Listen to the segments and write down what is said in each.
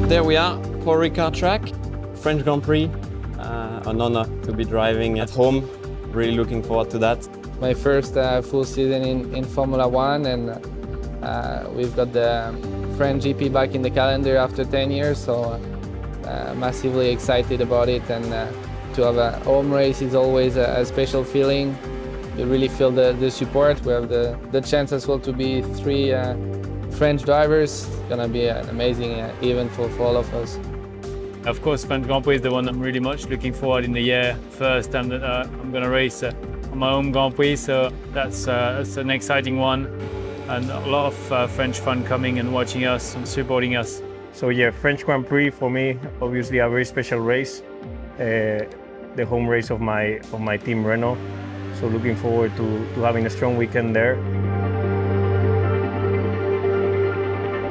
There we are, for Ricard track, French Grand Prix. An honor to be driving at home. Really looking forward to that. My first full season in Formula One, and we've got the French GP back in the calendar after 10 years, so massively excited about it. And to have a home race is always a special feeling. You really feel the support. We have the chance as well to be 3 French drivers. It's gonna be an amazing event for all of us. Of course, French Grand Prix is the one I'm really much looking forward in the year. First time that I'm going to race on my home Grand Prix, so that's an exciting one. And a lot of French fun coming and watching us and supporting us. So yeah, French Grand Prix for me, obviously a very special race. The home race of my team Renault. So looking forward to having a strong weekend there.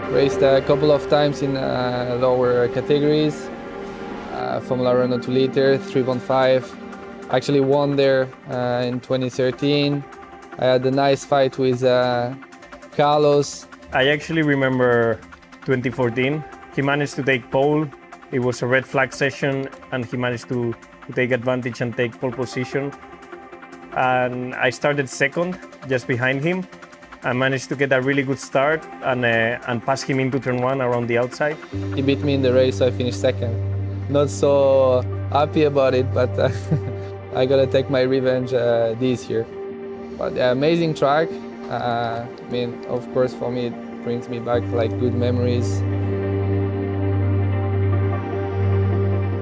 Raced a couple of times in lower categories. Formula Renault 2 liter, 3.5. Actually won there in 2013. I had a nice fight with Carlos. I actually remember 2014. He managed to take pole. It was a red flag session and he managed to take advantage and take pole position. And I started second, just behind him. I managed to get a really good start and pass him into turn 1 around the outside. He beat me in the race, so I finished second. Not so happy about it, but I gotta take my revenge this year. But amazing track. I mean, of course, for me, it brings me back like good memories.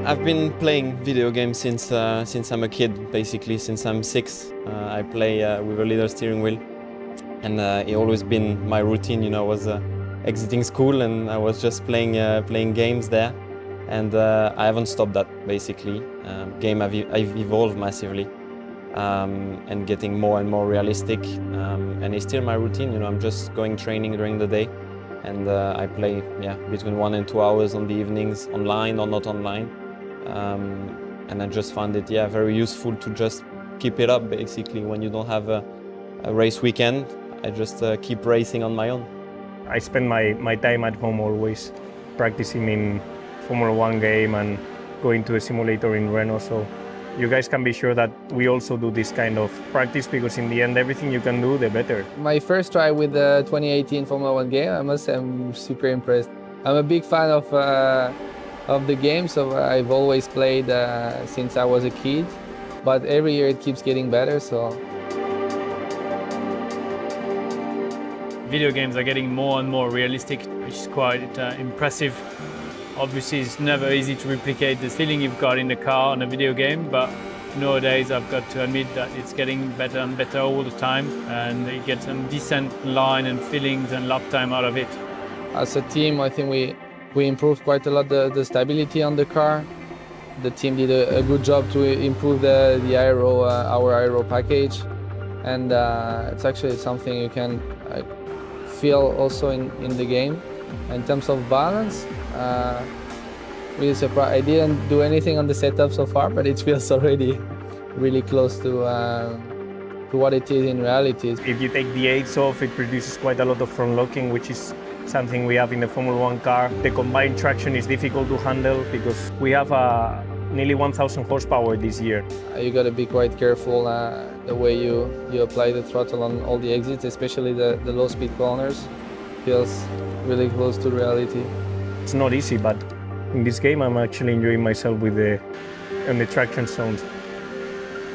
I've been playing video games since I'm a kid, basically since I'm 6. I play with a little steering wheel, and it always been my routine. You know, I was exiting school and I was just playing games there, and I haven't stopped that basically. I've evolved massively and getting more and more realistic, and it's still my routine. You know, I'm just going training during the day, and I play between 1 and 2 hours on the evenings, online or not online. And I just found it very useful to just keep it up basically when you don't have a race weekend. I just keep racing on my own. I spend my time at home always practicing in Formula 1 game and going to a simulator in Renault, so you guys can be sure that we also do this kind of practice, because in the end everything you can do, the better. My first try with the 2018 Formula 1 game, I must say I'm super impressed. I'm a big fan of the game, so I've always played since I was a kid, but every year it keeps getting better. So Video games are getting more and more realistic, which is quite impressive. Obviously, it's never easy to replicate the feeling you've got in the car on a video game, but nowadays I've got to admit that it's getting better and better all the time, and you get some decent line and feelings and lap time out of it. As a team, I think we improved quite a lot the stability on the car. The team did a good job to improve the aero, our aero package, and it's actually something you can feel also in the game. In terms of balance, really surprised. I didn't do anything on the setup so far, but it feels already really close to what it is in reality. If you take the aids off, it produces quite a lot of front locking, which is something we have in the Formula 1 car. The combined traction is difficult to handle because we have nearly 1,000 horsepower this year. You got to be quite careful the way you apply the throttle on all the exits, especially the low-speed corners. Feels really close to reality. It's not easy, but in this game I'm actually enjoying myself with the traction zones.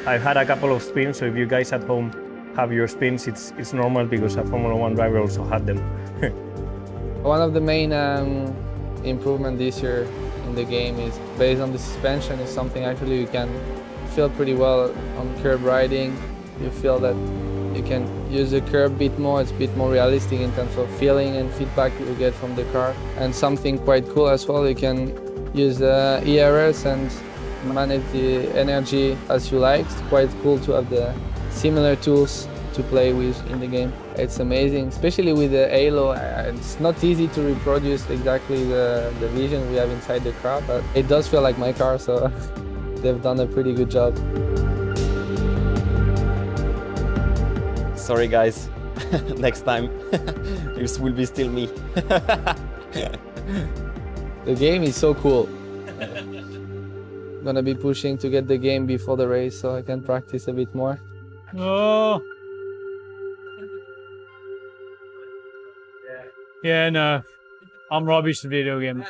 I've had a couple of spins, so if you guys at home have your spins, it's normal because a Formula 1 driver also had them. One of the main improvements this year in the game is based on the suspension. Is something actually you can feel pretty well on curb riding. You feel that you can use the curb a bit more. It's a bit more realistic in terms of feeling and feedback you get from the car. And something quite cool as well, you can use ERS and manage the energy as you like. It's quite cool to have the similar tools to play with in the game. It's amazing, especially with the halo. It's not easy to reproduce exactly the vision we have inside the car, but it does feel like my car, so they've done a pretty good job. Sorry guys, next time this will be still me. The game is so cool. Gonna be pushing to get the game before the race so I can practice a bit more. Oh. Yeah, no. I'm rubbish at video games.